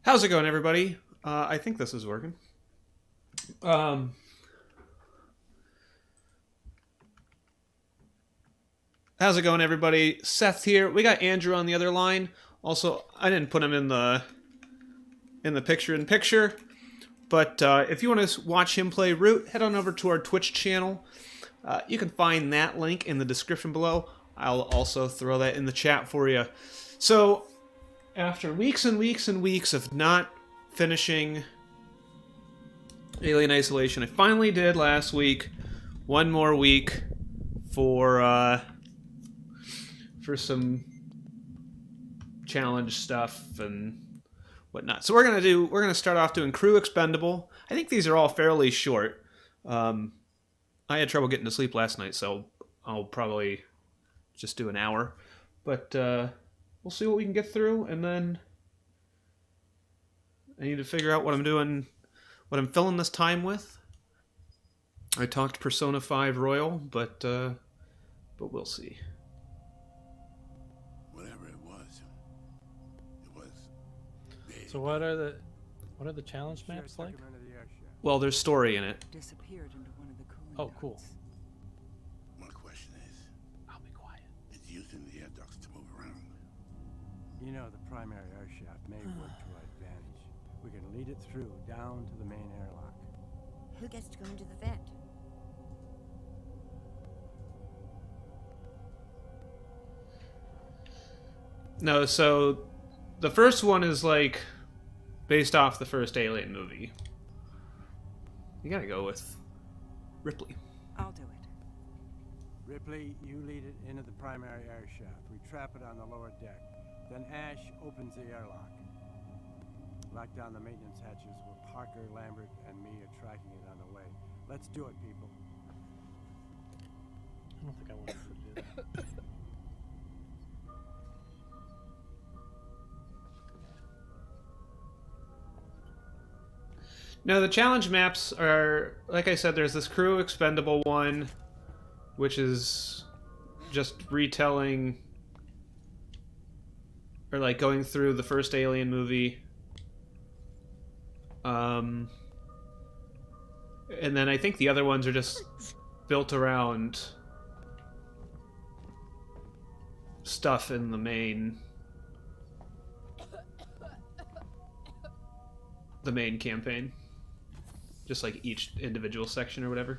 How's it going, everybody? I think this is working. Um, how's it going, everybody? Seth here. We got Andrew on the other line. Also, I didn't put him in the picture, but if you want to watch him play Root, head on over to our Twitch channel. You can find that link in the description below. I'll also throw that in the chat for you. So, after weeks and weeks and weeks of not finishing Alien Isolation, I finally did last week. One more week for some challenge stuff and whatnot. So we're gonna start off doing Crew Expendable. I think these are all fairly short. I had trouble getting to sleep last night, so I'll probably just do an hour. But we'll see what we can get through, and then I need to figure out what I'm doing, what I'm filling this time with. I talked Persona 5 Royal, but we'll see. Whatever it was big. So what are the challenge maps like? Well, there's story in it. Disappeared into one of the cooling Oh, cool. ducts. My question is, I'll be quiet. it's using the air ducts to move around. You know, the primary air shaft may work to our advantage. We can lead it through down to the main airlock. Who gets to go into the vent? No, so the first one is like based off the first Alien movie. You gotta go with Ripley. I'll do it. Ripley, you lead it into the primary air shaft. We trap it on the lower deck. Then Ash opens the airlock. Lock down the maintenance hatches where Parker, Lambert, and me are tracking it on the way. Let's do it, people. I don't think I want to do that. No, the challenge maps are, like I said, there's this Crew Expendable one, which is just retelling, or like going through the first Alien movie. And then I think the other ones are just built around stuff in the main campaign. Just like each individual section or whatever.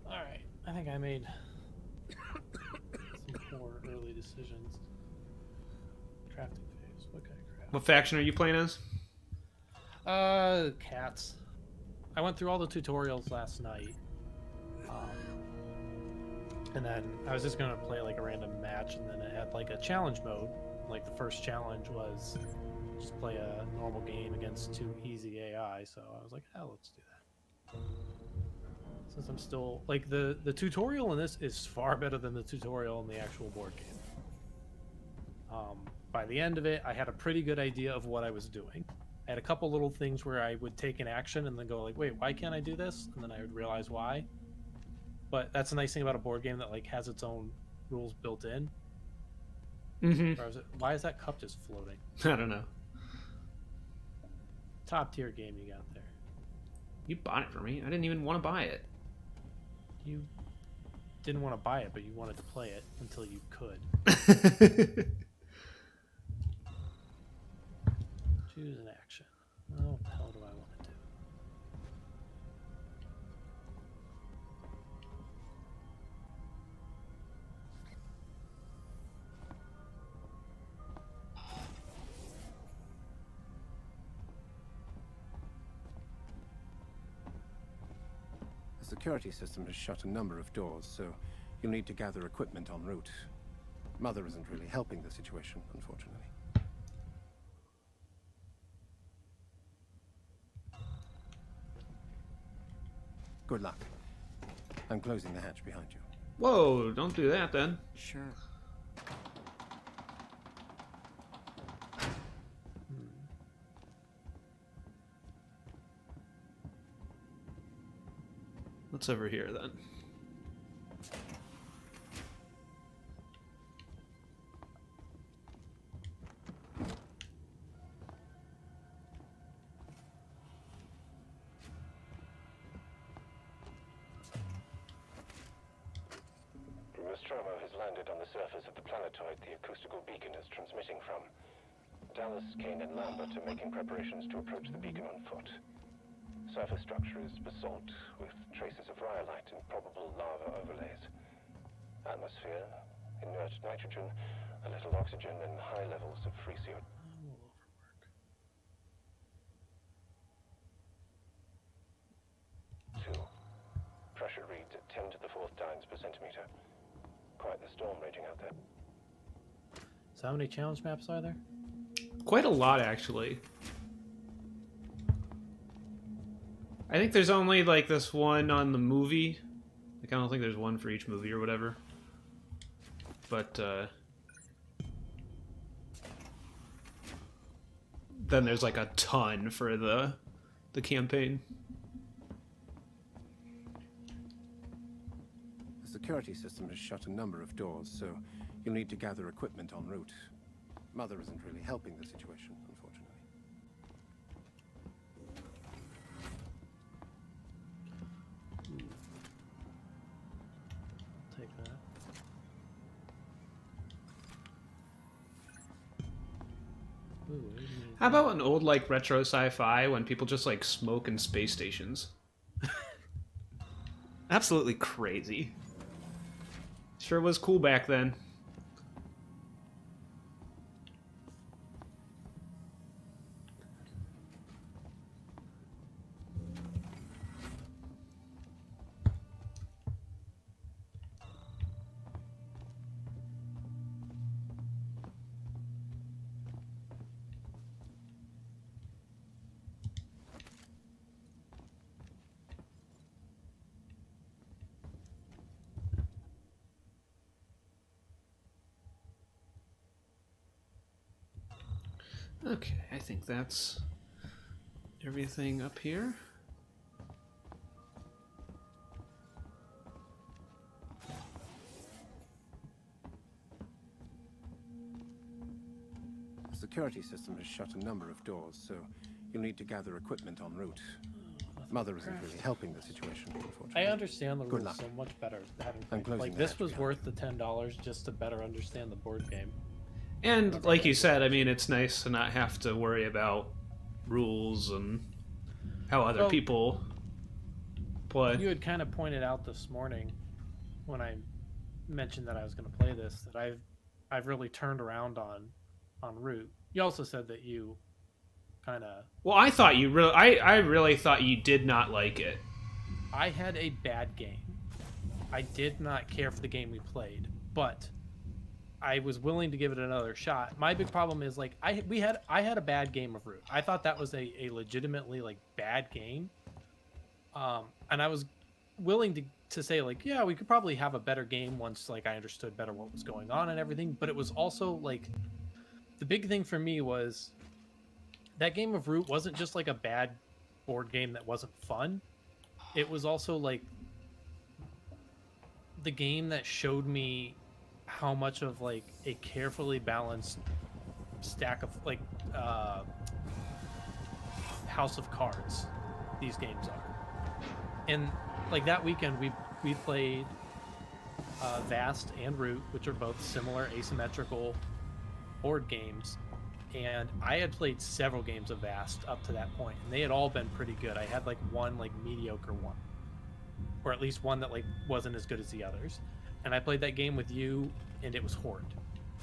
Alright, I think I made some poor early decisions. Crafting phase. What kind of craft? What faction are you playing as? Cats. I went through all the tutorials last night. And then I was just gonna play like a random match, and then it had like a challenge mode. Like the first challenge was just play a normal game against 2 easy AI, so I was like, hell, let's do that. Since I'm still like the tutorial in this is far better than the tutorial in the actual board game. By the end of it, I had a pretty good idea of what I was doing. I had a couple little things where I would take an action and then go like, wait, why can't I do this? And then I would realize why. But that's the nice thing about a board game that like has its own rules built in. Mm-hmm. Why is that cup just floating? I don't know. Top tier game you got there. You bought it for me. I didn't even want to buy it. You didn't want to buy it, but you wanted to play it until you could. Choose an action. What the hell do I want to do? The security system has shut a number of doors, so you'll need to gather equipment en route. Mother isn't really helping the situation, unfortunately. Good luck. I'm closing the hatch behind you. Whoa, don't do that then. Sure. What's over here then? Nostromo has landed on the surface of the planetoid the acoustical beacon is transmitting from. Dallas, Kane, and Lambert are making preparations to approach the beacon on foot. Surface structure is basalt, with traces of rhyolite and probable lava overlays. Atmosphere, inert nitrogen, a little oxygen, and high levels of free CO2. Pressure reads at 10 to the 4th times per centimeter. Quite the storm raging out there. So how many challenge maps are there? Quite a lot, actually. I think there's only like this one on the movie. Like, I don't think there's one for each movie or whatever. But then there's like a ton for the campaign. The security system has shut a number of doors, so you'll need to gather equipment en route. Mother isn't really helping the situation, unfortunately. Take that. Ooh, How about an old like retro sci-fi when people just like smoke in space stations? Absolutely crazy. Sure was cool back then. Okay, I think that's everything up here. The security system has shut a number of doors, so you'll need to gather equipment en route. Mother isn't really helping the situation, unfortunately. I understand the Good rules luck. so much better having I'm played. closing Like the this hatch was behind worth the $10 just to better understand the board game. And like you said, I mean, it's nice to not have to worry about rules and how other Well, people play. You had kind of pointed out this morning when I mentioned that I was going to play this that I've really turned around on Root. You also said that you kind of Well, I thought you really, I really thought you did not like it. I had a bad game. I did not care for the game we played, but I was willing to give it another shot. My big problem is like I had a bad game of Root. I thought that was a legitimately like bad game. And I was willing to say like, yeah, we could probably have a better game once like I understood better what was going on and everything, but it was also like the big thing for me was that game of Root wasn't just like a bad board game that wasn't fun. It was also like the game that showed me how much of like a carefully balanced stack of like house of cards these games are. And like that weekend we played Vast and Root, which are both similar asymmetrical board games, and I had played several games of Vast up to that point, and they had all been pretty good. I had like one like mediocre one, or at least one that like wasn't as good as the others, and I played that game with you and it was horrid.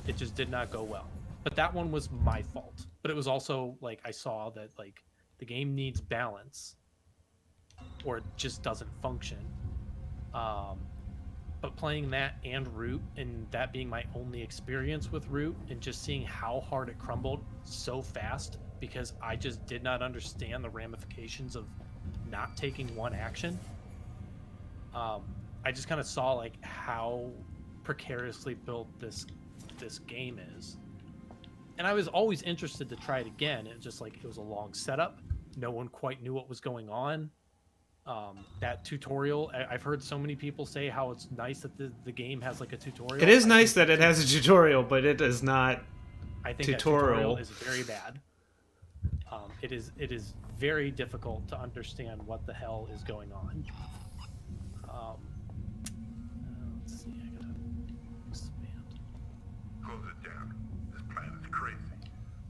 It just did not go well, but that one was my fault. But it was also like I saw that like the game needs balance or it just doesn't function. But playing that and Root, and that being my only experience with Root, and just seeing how hard it crumbled so fast because I just did not understand the ramifications of not taking one action, I just kind of saw like how precariously built this game is, and I was always interested to try it again. It just like it was a long setup. No one quite knew what was going on. That tutorial, I've heard so many people say how it's nice that the game has like a tutorial. It is nice that it has a tutorial, but it is not. I think Tutorial that tutorial is very bad. It is very difficult to understand what the hell is going on. Let's see, I gotta expand. Close it down. This plan is crazy.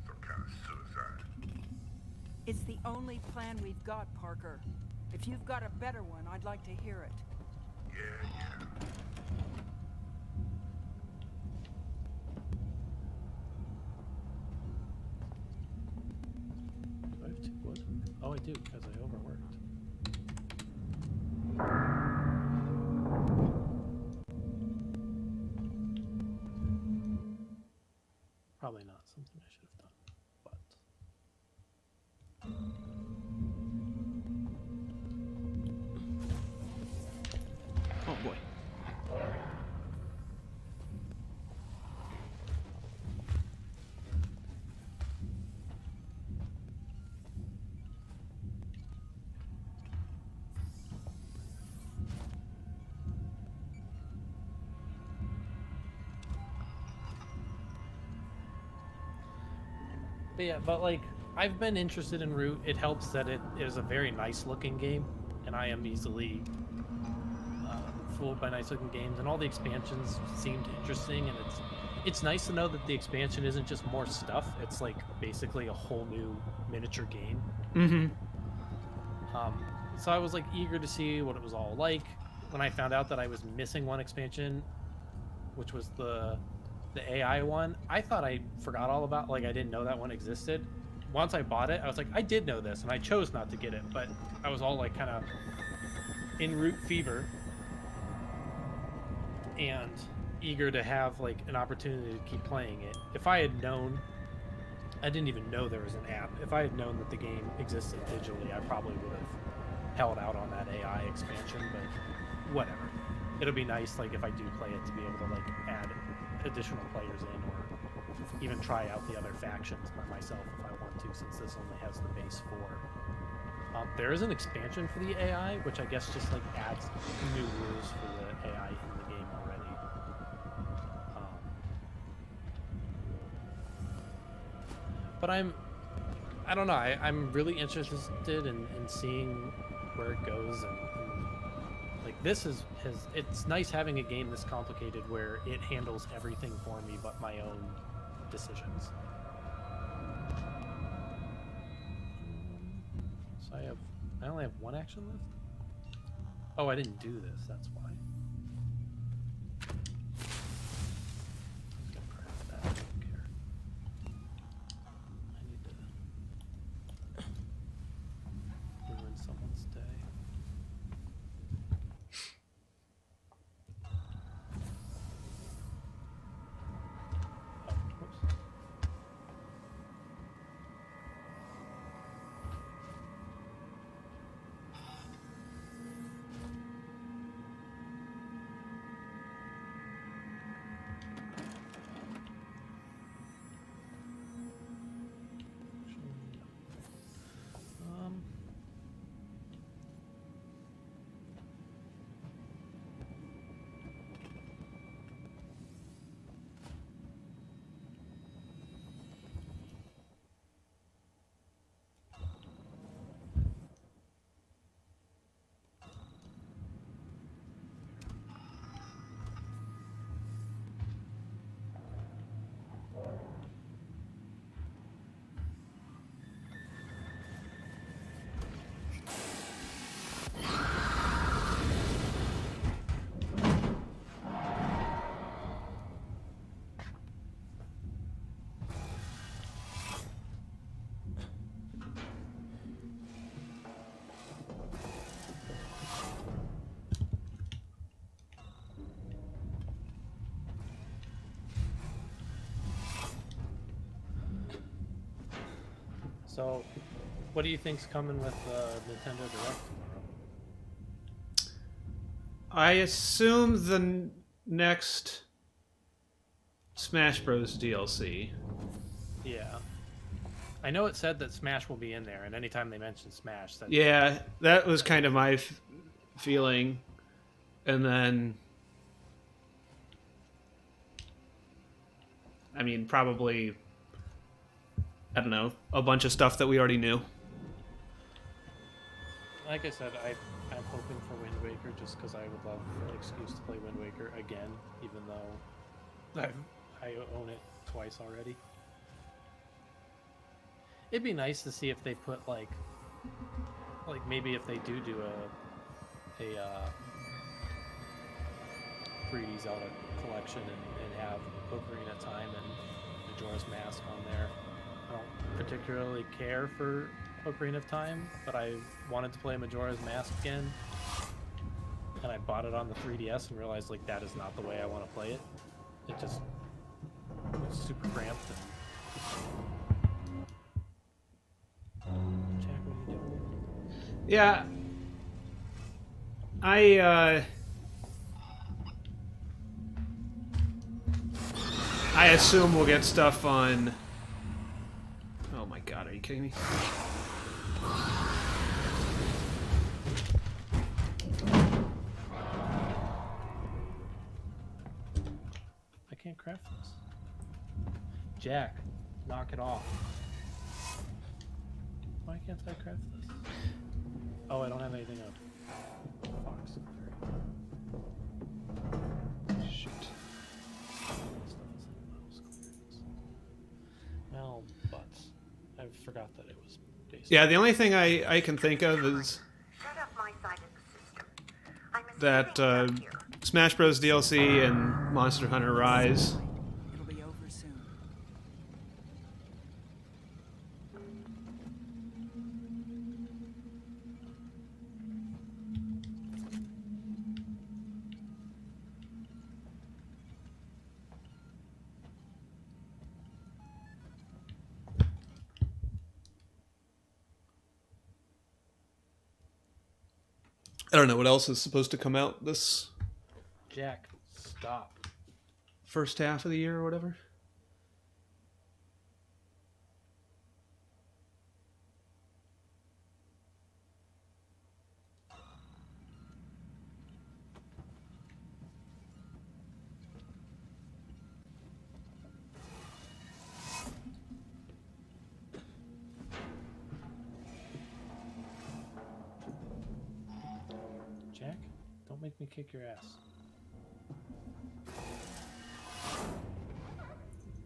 Some kind of suicide. It's the only plan we've got, Parker. If you've got a better one, I'd like to hear it. Yeah. Do I have 2 wood? Oh, I do, because I overworked. Probably not something I should have done, but... Oh boy. But yeah, but like I've been interested in Root. It helps that it is a very nice looking game, and I am easily fooled by nice looking games. And all the expansions seemed interesting, and it's nice to know that the expansion isn't just more stuff. It's like basically a whole new miniature game. Mm-hmm. So I was like eager to see what it was all like. When I found out that I was missing one expansion, which was the AI one, I thought I forgot all about, like I didn't know that one existed. Once I bought it, I was like, I did know this, and I chose not to get it, but I was all like kind of in Root fever and eager to have like an opportunity to keep playing it. If I had known, I didn't even know there was an app. If I had known that the game existed digitally, I probably would have held out on that AI expansion, but whatever. It'll be nice, like if I do play it, to be able to like add additional players in, or even try out the other factions by myself if I want to, since this only has the base 4. There is an expansion for the AI, which I guess just like adds new rules for the AI in the game already. But I don't know, I'm really interested in seeing where it goes, and like this it's nice having a game this complicated where it handles everything for me but my own decisions. So I only have 1 action left. Oh, I didn't do this, that's why. I was gonna craft that, I don't care. I need to ruin someone's day. Oh, whoops. So, what do you think's coming with Nintendo Direct I assume the next Smash Bros. DLC. Yeah. I know it said that Smash will be in there, and anytime they mention Smash, that Yeah, that was kind of my feeling. And then, I mean, probably, I don't know, a bunch of stuff that we already knew. like I said, I'm hoping for Wind Waker just because I would love an excuse to play Wind Waker again, even though I own it twice already. It'd be nice to see if they put like maybe if they do a 3D Zelda collection and have Ocarina of Time and Majora's Mask on there. I don't particularly care for Ocarina of Time, but I wanted to play Majora's Mask again, and I bought it on the 3DS and realized like that is not the way I want to play it. It just was super cramped. And... Jack, what are you doing? Yeah, I assume we'll get stuff on. Oh my god, are you kidding me? I can't craft this. Jack, knock it off. Why can't I craft this? Oh, I don't have anything up. Fox. Shoot. Well, but I forgot that it was based. Yeah, the only thing I can think of is Set up my side of the system. I'm that assuming you're here. Smash Bros. DLC and Monster Hunter Rise. It'll be over soon. I don't know what else is supposed to come out this Jack, stop. first half of the year or whatever. Jack, don't make me kick your ass.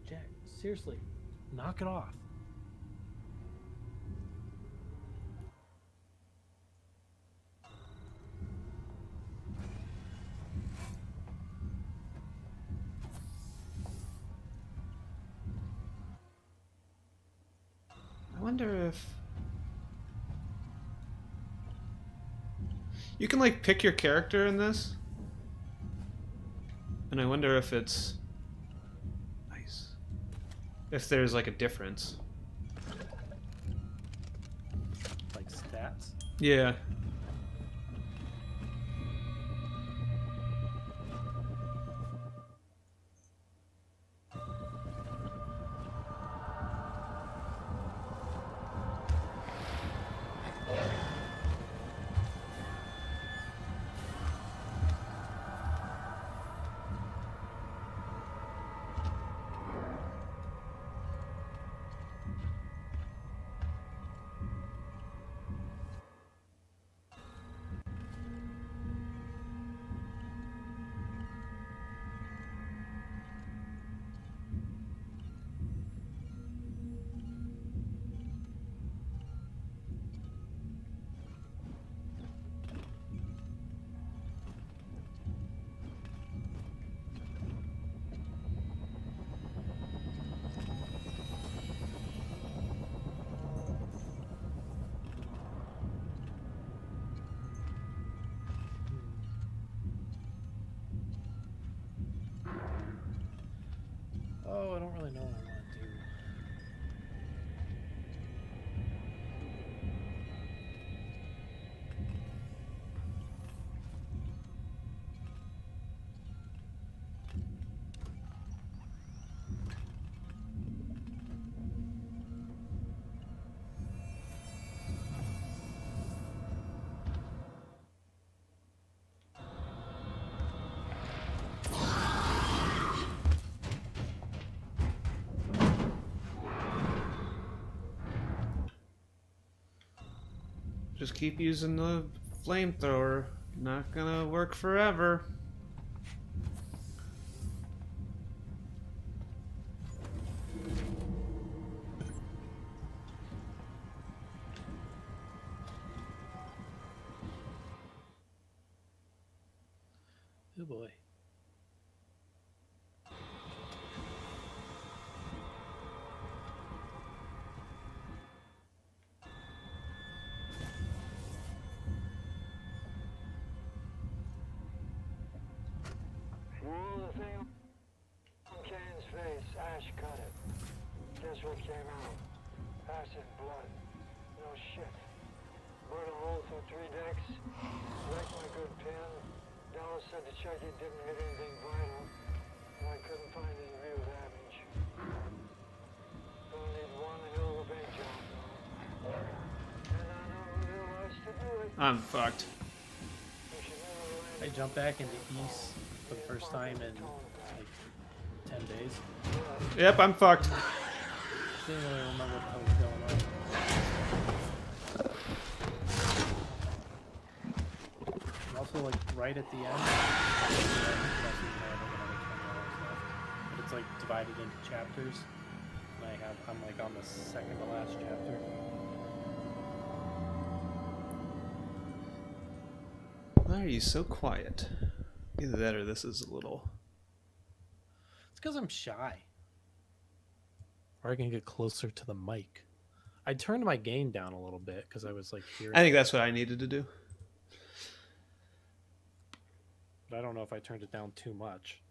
Jack, seriously, knock it off. I wonder if you can like pick your character in this, and I wonder if it's nice. If there's like a difference. Like stats. Yeah. Just keep using the flamethrower. Not gonna work forever. Oh boy. Roll the thing on Kane's face. Ash cut it. Guess what came out? Acid blood. No shit. Burned a hole through 3 decks. Wrecked my good pen. Dallas said to check it didn't hit anything vital. And I couldn't find any real damage. Gonna need one hell of a big job, though. And I know who realized to do it. I'm fucked. We should never I jumped back into East for the first time in like 10 days. Yep, I'm fucked. Didn't really remember what the hell was going on. And also, like right at the end, but it's like divided into chapters. And I'm like on the second to last chapter. Why are you so quiet? Either that or this is a little... It's because I'm shy. Or I can get closer to the mic. I turned my gain down a little bit because I was like hearing. I think that's what I needed to do. But I don't know if I turned it down too much.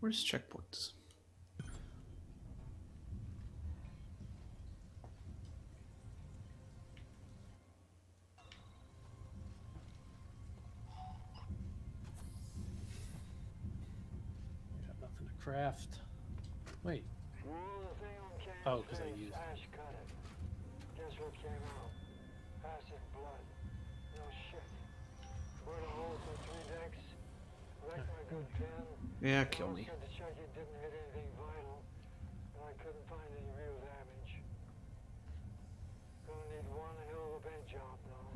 Where's checkpoints? I got nothing to craft. Wait. Oh, because I used. Ash cut it. Guess what came out? Acid blood. No shit. Burned a hole through 3 decks. Wrecked my good pen. Yeah, kill me. Said to check it didn't hit anything vital. And I couldn't find any real damage. Gonna need one hell of a paint job, though.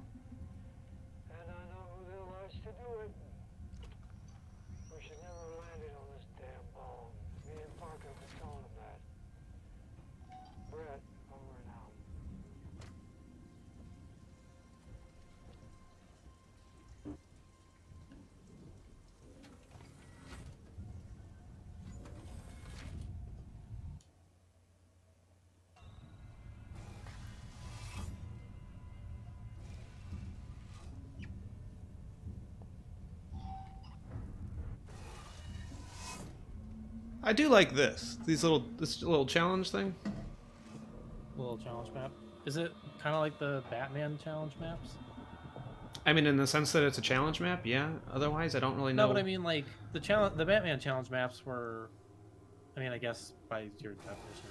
And I know who they'll ask to do it. We should never have landed on this damn ball. Me and Parker were telling him that. Brett, over and out. I do like this. This little challenge thing. Little challenge map. Is it kind of like the Batman challenge maps? I mean, in the sense that it's a challenge map, yeah. Otherwise, I don't really know. No, but I mean, like the Batman challenge maps were. I mean, I guess by your definition,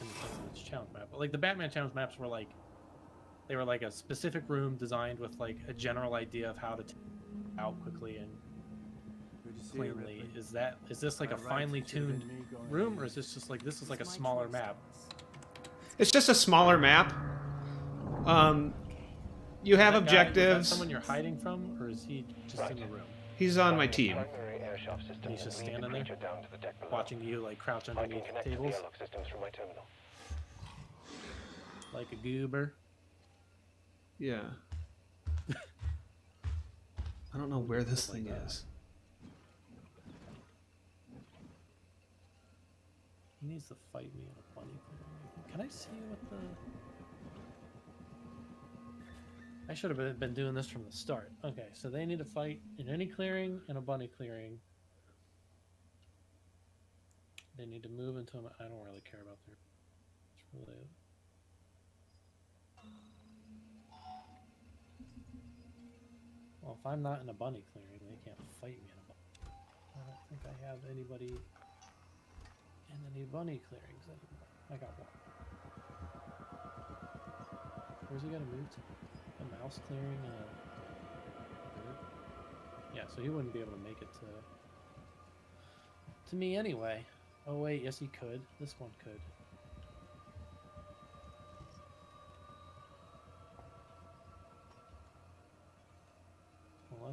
in the sense that it's a challenge map, but like the Batman challenge maps were like, they were like a specific room designed with like a general idea of how to take it out quickly and Good to see you, cleanly. Ripley. Is this like a Alright, finely it should've been tuned me going room, in. or is this just like this is like a smaller map? It's just a smaller map. You have That guy, is that objectives. someone you're hiding from, or is he just in the room? He's on my team. Primary air shaft system And he's just and lead the standing there, creature down to the deck below. watching you like crouch I can underneath connect to the tables airlock systems from my terminal. like a goober. Yeah. I don't know where this Oh my thing God. is. He needs to fight me in a bunny clearing. Can I see what the... I should have been doing this from the start. Okay, so they need to fight in any clearing and a bunny clearing. They need to move into them. I don't really care about their... It's really... Well, if I'm not in a bunny clearing, they can't fight me in a bunny. I don't think I have anybody in any bunny clearings anymore. I got one. Where's he gonna move to? A mouse clearing and a... Yeah, so he wouldn't be able to make it to me anyway. Oh wait, yes he could. This one could.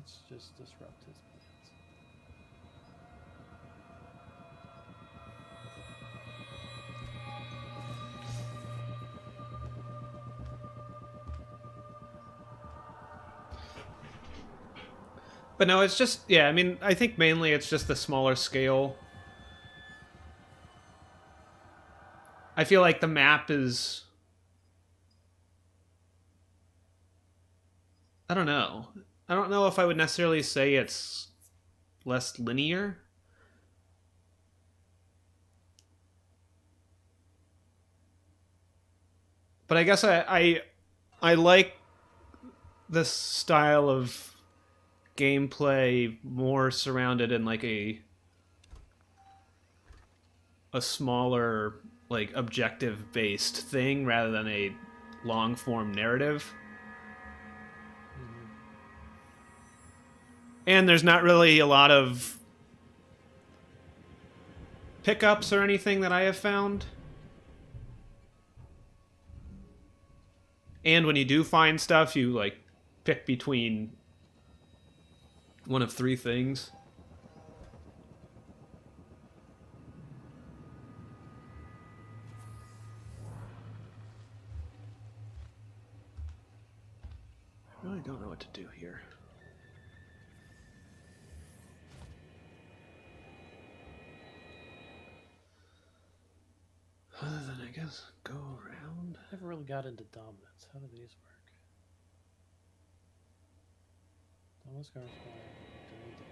let's just disrupt his plans. But no, it's just, yeah, I mean, I think mainly it's just the smaller scale. I feel like the map is... I don't know. I don't know if I would necessarily say it's less linear. But I guess I like this style of gameplay more surrounded in like a smaller, like, objective based thing rather than a long form narrative. And there's not really a lot of pickups or anything that I have found. And when you do find stuff, you like pick between one of 3 things. I really don't know what to do here. Other than, I guess, go around. Never really got into dominance. How do these work? Dominance cards delete the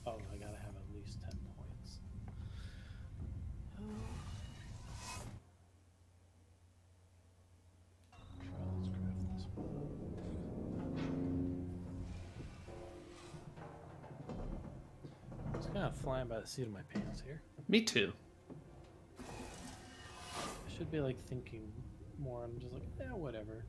Oh, I gotta have at least 10 points. Let's craft this one. Just kind of flying by the seat of my pants here. Me too. I should be like thinking more. I'm just like, yeah, whatever.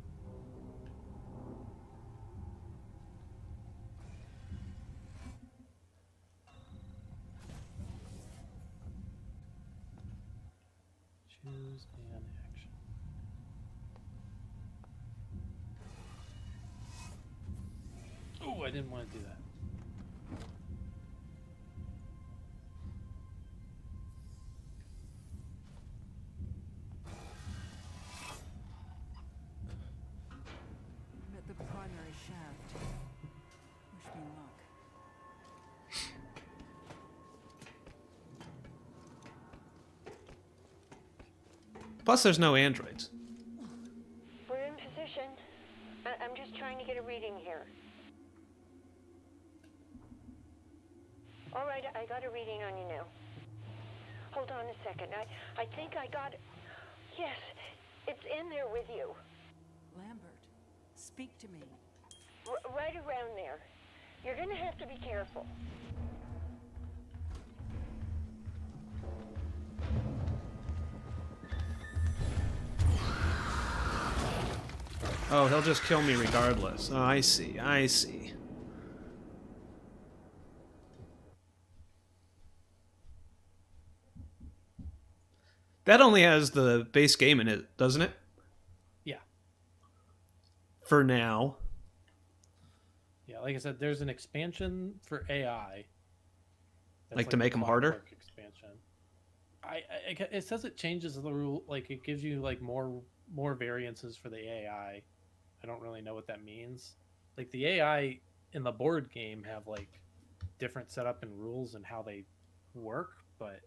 Choose an action. Oh, I didn't want to do that. I'm at the primary shaft. Wish me luck. Plus, there's no androids. We're in position. I'm just trying to get a reading here. All right, I got a reading on you now. Hold on a second. I think I got it. Yes, it's in there with you. Lambert, speak to me. Right around there. You're gonna have to be careful. Oh, he'll just kill me regardless. Oh, I see. I see. That only has the base game in it, doesn't it? Yeah. For now. Yeah, like I said, there's an expansion for AI. That's Like to make the 'em harder? Clockwork expansion. It says it changes the rule, like it gives you like more variances for the AI. I don't really know what that means. Like the AI in the board game have like different setup and rules and how they work, but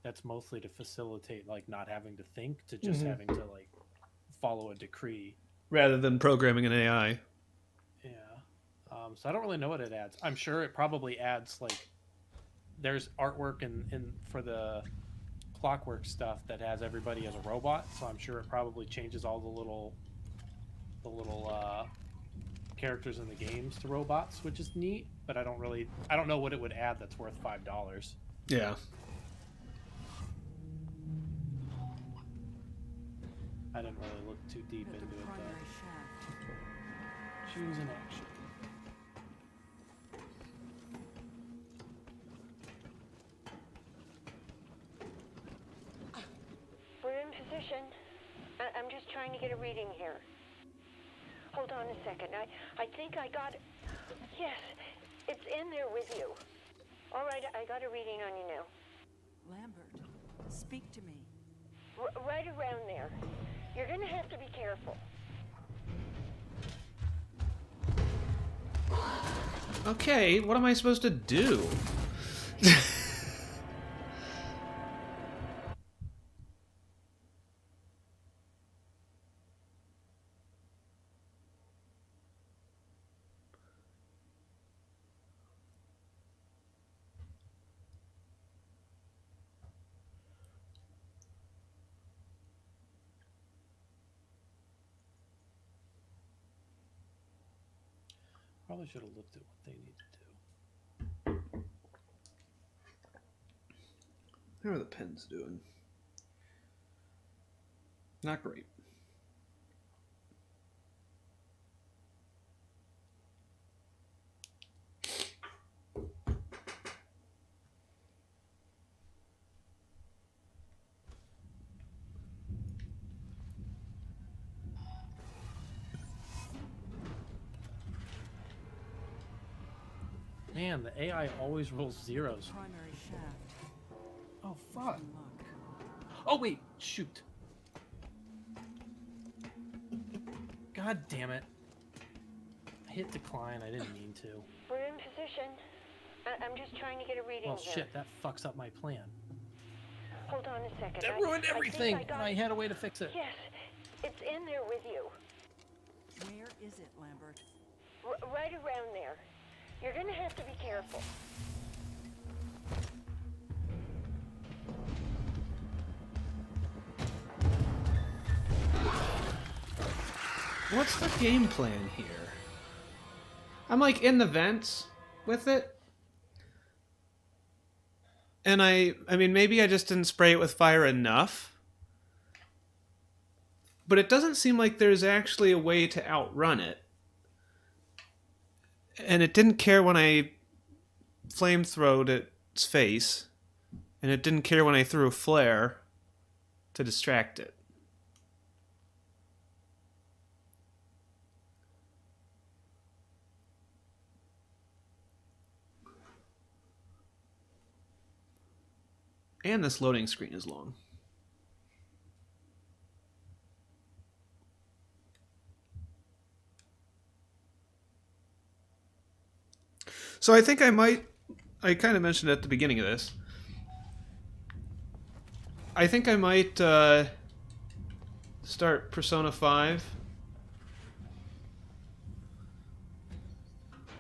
that's mostly to facilitate like not having to think, to just having to like follow a decree Rather than programming an AI. Yeah. So I don't really know what it adds. I'm sure it probably adds like there's artwork in for the Clockwork stuff that has everybody as a robot, so I'm sure it probably changes all the little characters in the games to robots, which is neat. But I don't know what it would add that's worth $5. Yeah. I didn't really look too deep At into the it. primary But shaft. choose an action. We're in position. I'm just trying to get a reading here. Hold on a second. I think I got it. Yes, it's in there with you. All right, I got a reading on you now. Lambert, speak to me. Right around there. You're gonna have to be careful. Okay, what am I supposed to do? Probably should have looked at what they need to do. How are the pens doing? Not great. Man, the AI always rolls zeros. Primary shaft. Oh, fuck. Good luck. Oh, wait. Shoot. God damn it. I hit decline. I didn't mean to. We're in position. I'm just trying to get a reading Well, here. shit. That fucks up my plan. Hold on a second. That I ruined think everything, I got and I had a way to fix it. Yes, it's in there with you. Where is it, Lambert? Right around there. You're gonna have to be careful. What's the game plan here? I'm like in the vents with it. And I mean, maybe I just didn't spray it with fire enough. But it doesn't seem like there's actually a way to outrun it. And it didn't care when I flamethrowed its face. And it didn't care when I threw a flare to distract it. And this loading screen is long. So I think I kind of mentioned at the beginning of this. I think I might start Persona 5.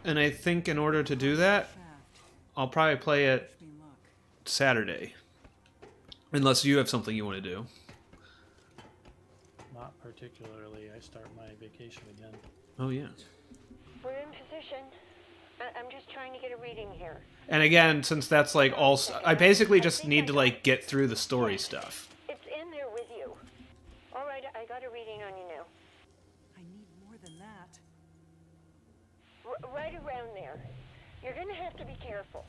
And I think in order to do that, Shaft. I'll probably play it Wish me luck. Saturday. Unless you have something you want to do. Not particularly. I start my vacation again. Oh, yeah. We're in position. I'm just trying to get a reading here. And again, since that's like all... I basically just need to like get through the story stuff. It's in there with you. All right, I got a reading on you now. I need more than that. Right around there. You're gonna have to be careful.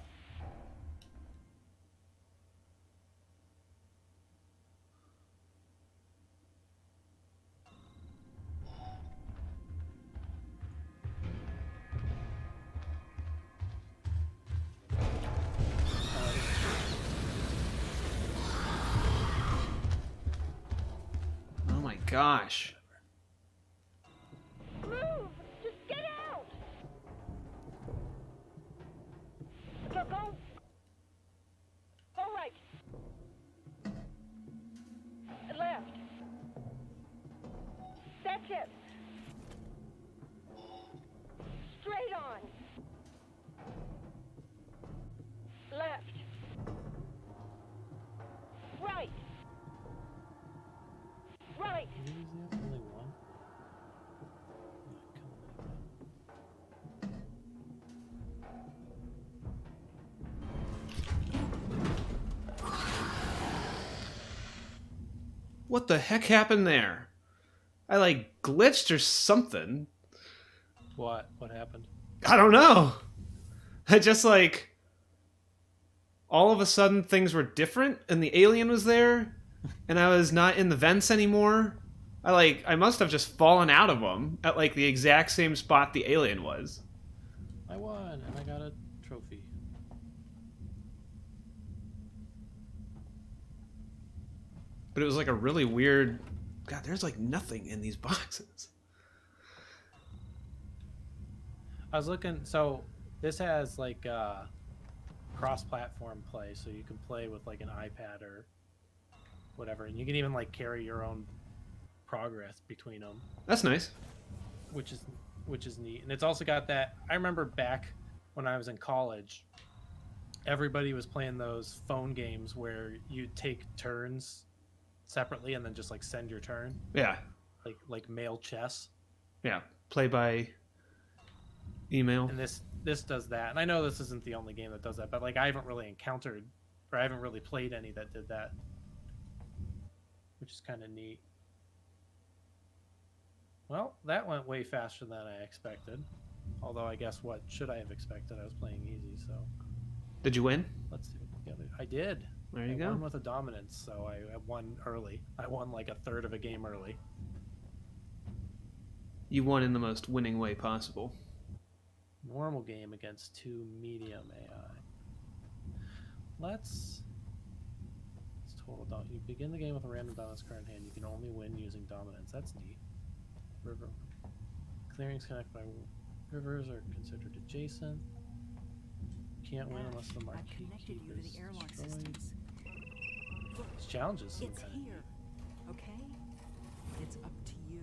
Oh my gosh. Move! Just get out! Go. All right. Left. That's it. Straight on. Left. What the heck happened there? I like glitched or something. What? What happened? I don't know. I just like all of a sudden things were different and the alien was there and I was not in the vents anymore. I must have just fallen out of them at like the exact same spot the alien was. I won, and I got a trophy. But it was like a really weird... God, there's like nothing in these boxes. I was looking, so this has like cross-platform play, so you can play with like an iPad or whatever, and you can even like carry your own progress between them. That's nice. Which is neat. And it's also got that, I remember back when I was in college, everybody was playing those phone games where you take turns separately and then just like send your turn. Yeah. Like mail chess. Yeah. Play by email. And this does that. And I know this isn't the only game that does that, but like I haven't really encountered, or I haven't really played any that did that, which is kind of neat. Well, that went way faster than I expected. Although I guess what should I have expected? I was playing easy, so. Did you win? Let's see what the other. I did. There you I go. won with a dominance, so I won early. I won like a third of a game early. You won in the most winning way possible. Normal game against 2 medium AI. Let's total dominance. You begin the game with a random dominance card in hand. You can only win using dominance. That's neat. River clearings connected by rivers are considered adjacent. Can't win unless the mark connected you to the airlock systems. This challenge is some It's kind here, okay? It's up to you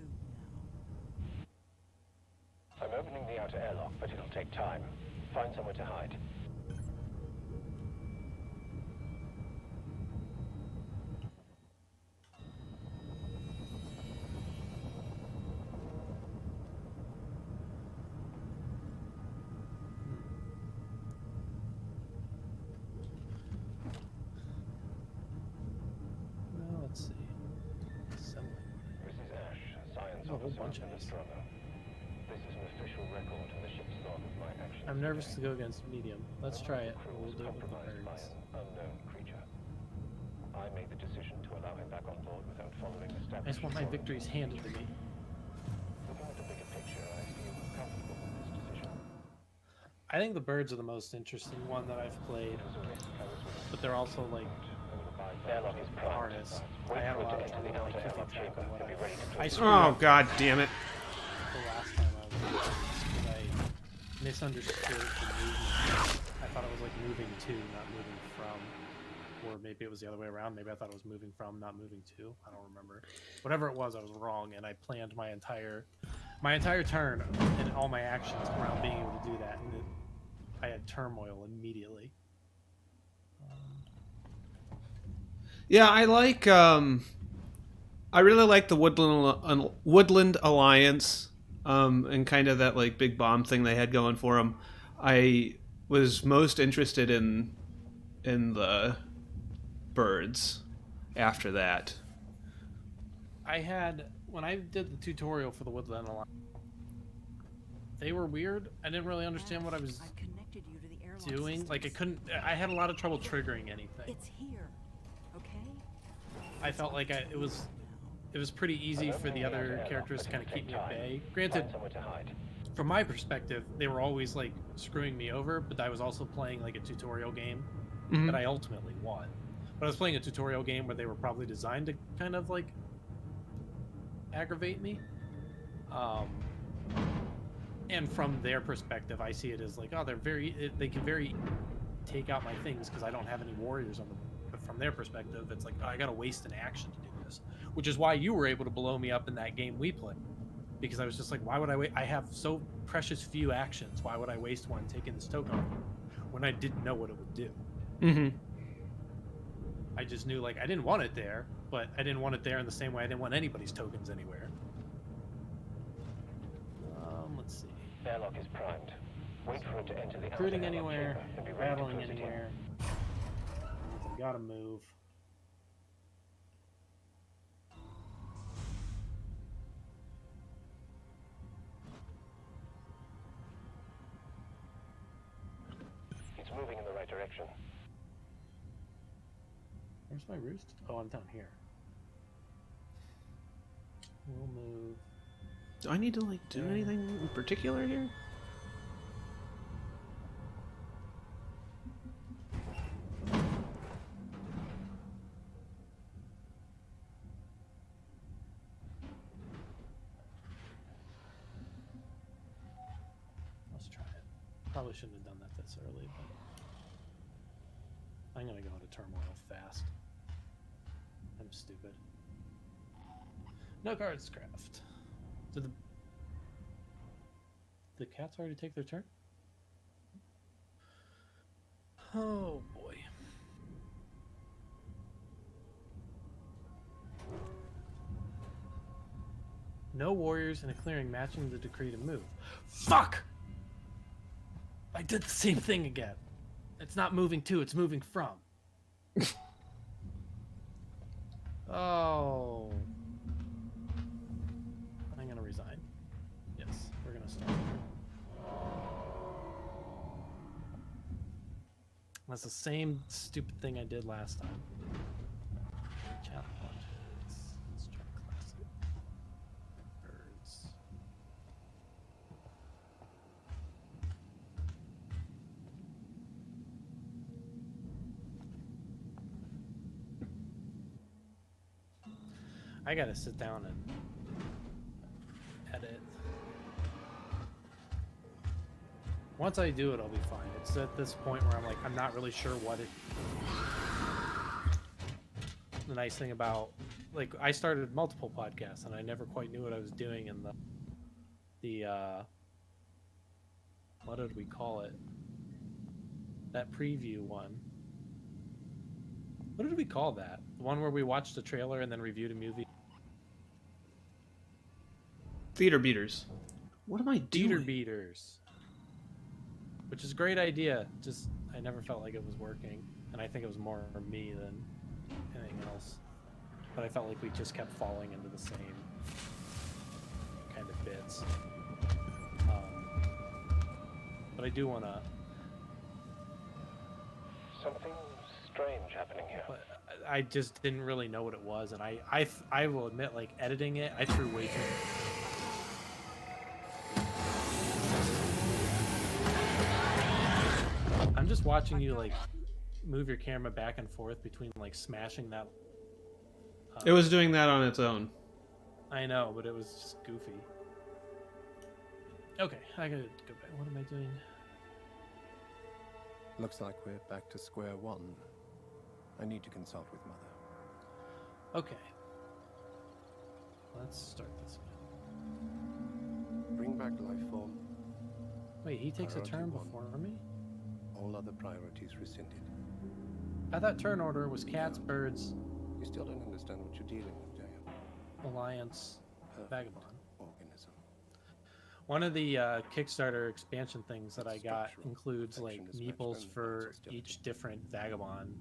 now. I'm opening the outer airlock, but it'll take time. Find somewhere to hide. Well, let's see. Assembly. Mrs. Ash, science There's a whole officer bunch of of the these. Nostromo. This is an official record in the ship's log of my actions. I'm nervous to go against medium. Let's try it. Crew We'll was do it with the compromised by birds. an unknown creature. I made the decision to allow him back on board without following established. I just want my victories handed to me. Looking at the bigger picture, I feel comfortable with this decision. I think the birds are the most interesting one that I've played, It was a risk I was willing but they're also like I will abide by airlock is primed. hardest. Wait I had a for it lot to of enter trouble the like outer keeping airlock track chamber of what and be ready to I deploy. screwed Oh, up God damn it. the last time I was because I misunderstood the movement. I thought it was like moving to, not moving from. Or maybe it was the other way around. Maybe I thought it was moving from, not moving to. I don't remember. Whatever it was, I was wrong, and I planned my entire turn and all my actions around being able to do that, and I had turmoil immediately. Yeah, I like. I really like the Woodland Alliance, and kind of that like big bomb thing they had going for them. I was most interested in the birds after that. I had, when I did the tutorial for the Woodland Alliance, they were weird. I didn't really understand what I was I've connected you to the airlock doing. systems. Like I had a lot of trouble triggering anything. It's here, okay? I felt like it was pretty easy for the other characters to kind of keep me at bay. Granted, Find somewhere to hide. from my perspective, they were always like screwing me over, but I was also playing like a tutorial game Mhm. that I ultimately won. But I was playing a tutorial game where they were probably designed to kind of like aggravate me. And from their perspective, I see it as like, oh, they can very take out my things because I don't have any warriors on them. But from their perspective, it's like, oh, I gotta waste an action to do this, which is why you were able to blow me up in that game we played. Because I was just like, why would I wait? I have so precious few actions. Why would I waste one taking this token off when I didn't know what it would do? Mm-hmm. I just knew, like, I didn't want it there, but I didn't want it there in the same way I didn't want anybody's tokens anywhere. Let's see. Airlock is primed. Wait for it to enter the outer Recruiting airlock anywhere, chamber and be ready to battling close it in. anywhere. I gotta move. moving in the right direction. Where's my roost? Oh, I'm down here. We'll move. Do I need to like do anything in particular here? Let's try it. Probably shouldn't have done that this early, but I'm gonna go into turmoil fast. I'm stupid. No cards craft. Did the cats already take their turn? Oh boy. No warriors in a clearing matching the decree to move. Fuck! I did the same thing again. It's not moving to, it's moving from. Oh. I'm gonna resign. Yes, we're gonna start here. That's the same stupid thing I did last time. Challenge. Let's try classic. Birds. I gotta sit down and edit. Once I do it, I'll be fine. It's at this point where I'm like, I'm not really sure what it... The nice thing about... Like, I started multiple podcasts, and I never quite knew what I was doing in the what did we call it? That preview one. What did we call that? The one where we watched the trailer and then reviewed a movie? Theater beaters. What am I doing? Theater beaters. Which is a great idea. Just, I never felt like it was working. And I think it was more me than anything else. But I felt like we just kept falling into the same kind of bits. But I do want to... Something strange happening here. But I just didn't really know what it was. And I will admit, like, editing it, I threw way too I'm just watching you, like, move your camera back and forth between, like, smashing that... It was doing that on its own. I know, but it was just goofy. Okay, I gotta go back. What am I doing? Looks like we're back to square one. I need to consult with Mother. Okay. Let's start this Bring back life form. one. Wait, he takes a Priority turn one. before me? All other priorities rescinded. I thought turn order was cats, birds, You still don't understand what you're dealing with, do you? alliance, Perfect vagabond. organism. One of the Kickstarter expansion things that I got Structural includes like protection is meeples matched for and hostility. each different vagabond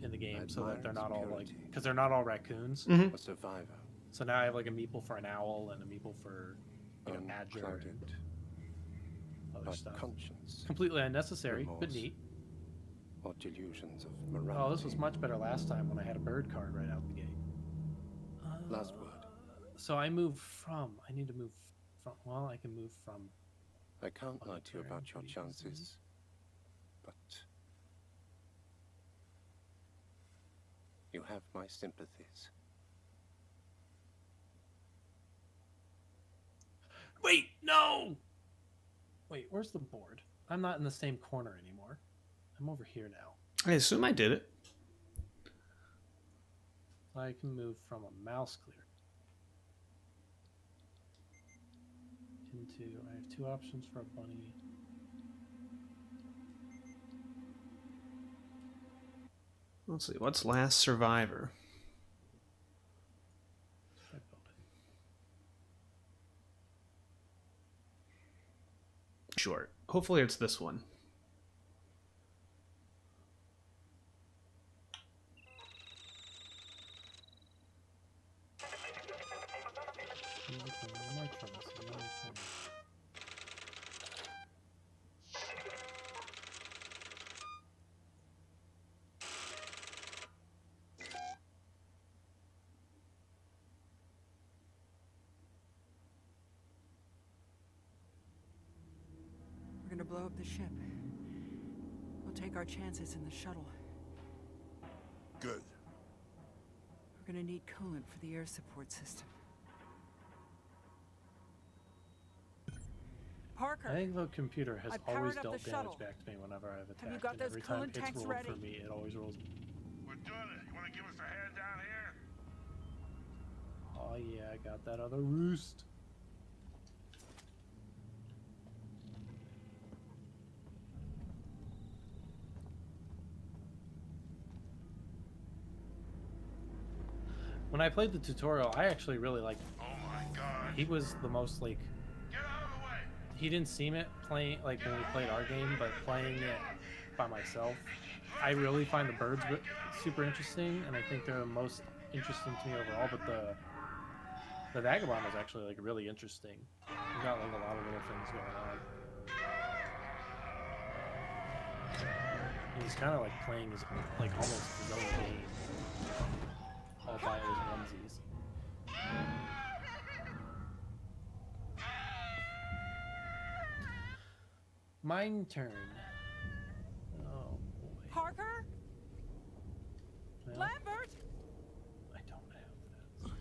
in the game, so admire that they're its not all like, purity. because they're not all raccoons. Mm-hmm. A survivor. So now I have like a meeple for an owl and a meeple for badger Unclouded and other by stuff. conscience Completely unnecessary, but remorse, neat. or delusions of morality. Oh, this was much better last time when I had a bird card right out the gate. Last word. So I move from. I need to move from. Well, I can move from. I can't on lie a to you turn, about your pretty easily. chances, but you have my sympathies. Wait, no! Wait, where's the board? I'm not in the same corner anymore. I'm over here now. I assume I did it. I can move from a mouse clear into. I have two options for a bunny. Let's see. What's Last Survivor? Should I build it? Short. Hopefully it's this one. blow up the ship. We'll take our chances in the shuttle. Good. We're gonna need coolant for the air support system. Parker! I think the computer has I powered always up the dealt shuttle. damage back to me whenever I've attacked. Have you got and those every time coolant it's tanks rolled ready? for me, it always rolls. We're doing it. You want to give us a hand down here? Oh yeah, I got that other roost. When I played the tutorial, I actually really liked. Oh my god. He was the most like. Get out of the way. He didn't seem it playing like when we played our game, but playing it by myself, I really find the birds super interesting, and I think they're the most interesting to me overall. But the vagabond is actually like really interesting. We've got like a lot of little things going on. He's kind of like playing his like almost his own game, all by his onesies. Mine turn. Oh boy. Parker? Well, Lambert? I don't have this.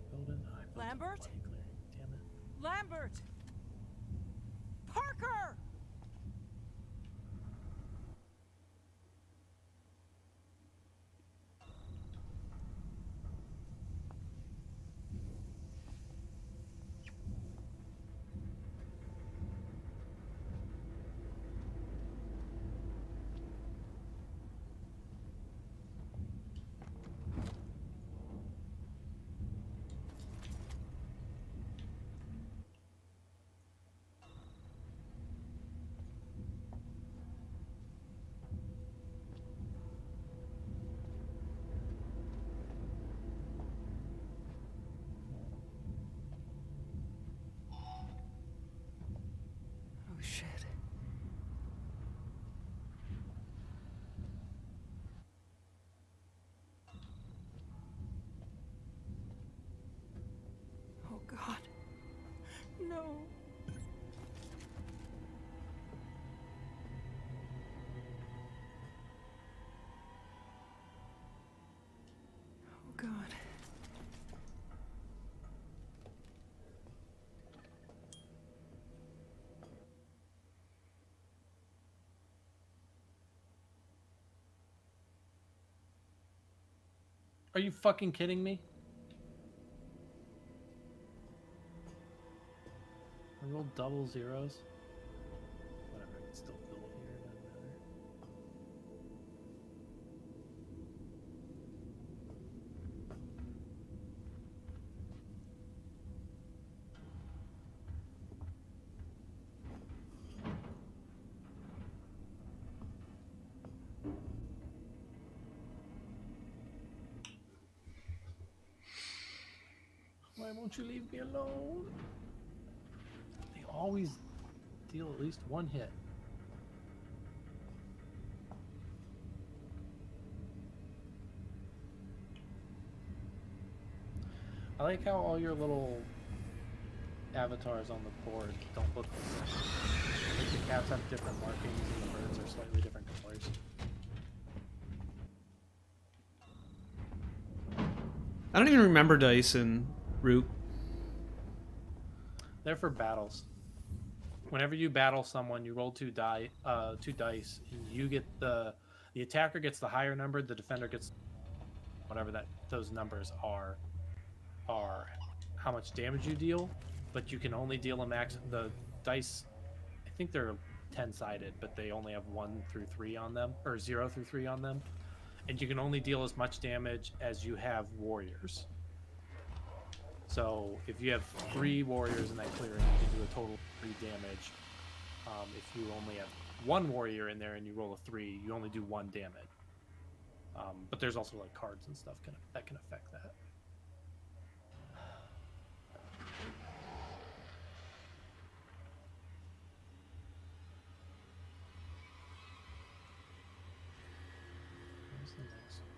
Did I build it? I built Lambert? it. Damn it. Lambert! Parker! Oh shit. Oh god. No. Oh god. Are you fucking kidding me? I rolled double zeros. Whatever, I can still fill it here, doesn't matter. Why won't you leave me alone? They always deal at least one hit. I like how all your little avatars on the board don't look the same. Like the cats have different markings and the birds are slightly different colors. I don't even remember dice in Root. They're for battles. Whenever you battle someone, you roll two dice, and you get the attacker gets the higher number, the defender gets whatever those numbers are how much damage you deal, but you can only deal a max. The dice, I think they're 10-sided, but they only have 1 through 3 on them, or 0 through 3 on them, and you can only deal as much damage as you have warriors. So if you have 3 warriors in that clearing, you can do a total of 3 damage. If you only have 1 warrior in there and you roll a 3, you only do 1 damage. But there's also like cards and stuff that can affect that. the next one?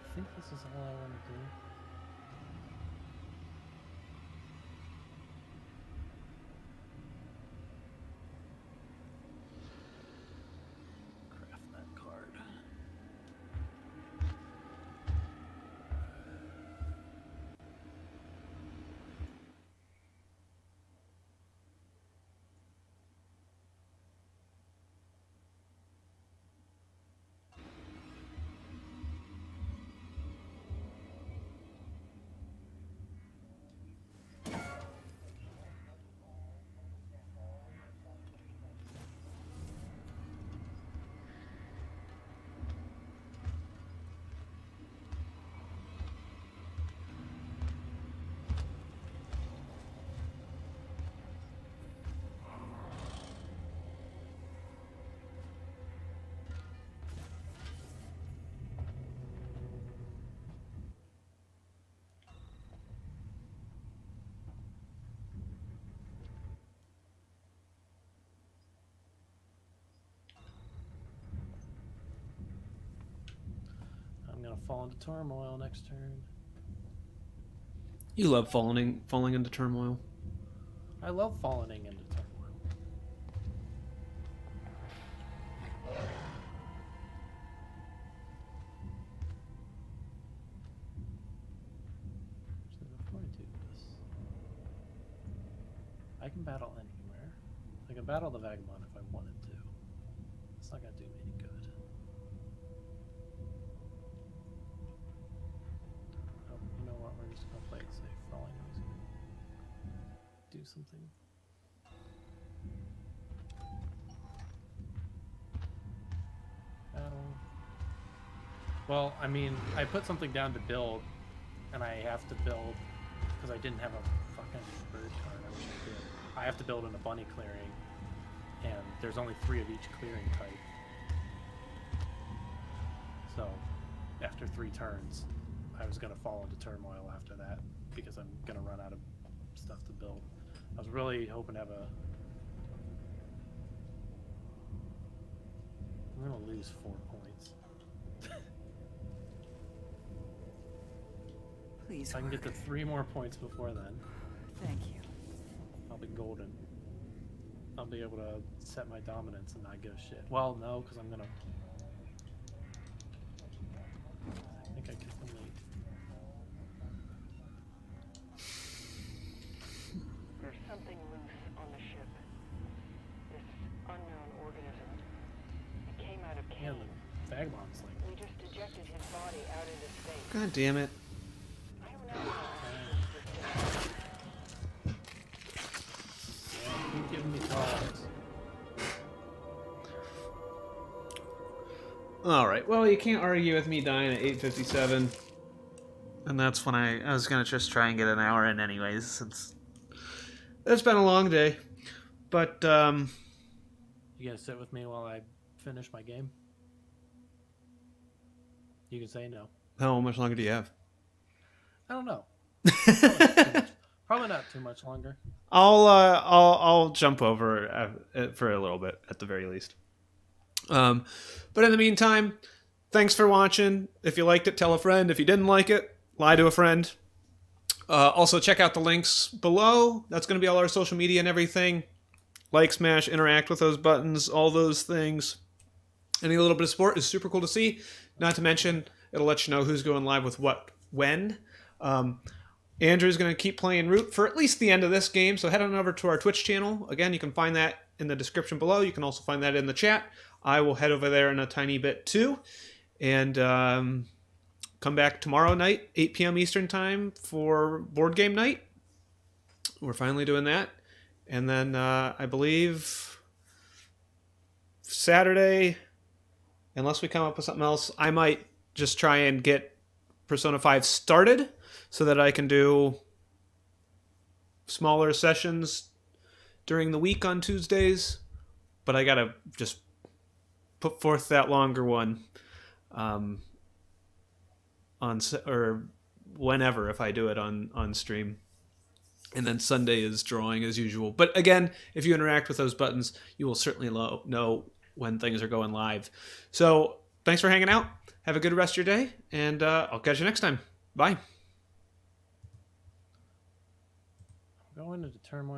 I think this is all I want to do. Craft that card. I'm gonna fall into turmoil next turn. You love falling into turmoil. I love falling into turmoil. So before I do this, I can battle anywhere. I can battle the Vagabond if I wanted to. It's not gonna do me any good. Oh, you know what? We're just gonna play it safe. For all I know, he's gonna do something. Battle. Well, I mean, I put something down to build, and I have to build because I didn't have a fucking bird card. I wish I did. I have to build in a bunny clearing, and there's only 3 of each clearing type. So, after 3 turns, I was gonna fall into turmoil after that because I'm gonna run out of stuff to build. I was really hoping to have a. I'm gonna lose 4 points. Please. If I can get to 3 more points before then, Thank you. I'll be golden. I'll be able to set my dominance and not give a shit. Well, no, because I'm gonna. I think I get them late. There's something loose on the ship. This unknown organism. It came out of Yeah, Kane. the Vagabond's like. We just ejected his body out into space. God damn it. I don't know how this system. Yeah, keep giving me cards. Alright, well, you can't argue with me dying at 8:57. And that's when I was going to just try and get an hour in anyways, since it's been a long day. But, You gonna sit with me while I finish my game? You can say no. how much longer do you have? I don't know. Probably not too much longer. I'll jump over for a little bit at the very least. But in the meantime, thanks for watching. If you liked it, tell a friend. If you didn't like it, lie to a friend. Also, check out the links below. That's going to be all our social media and everything. Like, smash, interact with those buttons, all those things. Any little bit of support is super cool to see. Not to mention, it'll let you know who's going live with what, when. Andrew's going to keep playing Root for at least the end of this game, so head on over to our Twitch channel. Again, you can find that in the description below. You can also find that in the chat. I will head over there in a tiny bit too. And come back tomorrow night, 8 p.m. Eastern Time for board game night. We're finally doing that. And then I believe Saturday, unless we come up with something else, I might just try and get Persona 5 started so that I can do smaller sessions during the week on Tuesdays, but I gotta just put forth that longer one or whenever, if I do it on stream. And then Sunday is drawing as usual. But again, if you interact with those buttons, you will certainly know when things are going live. So thanks for hanging out. Have a good rest of your day, and I'll catch you next time. Bye. Going into turmoil.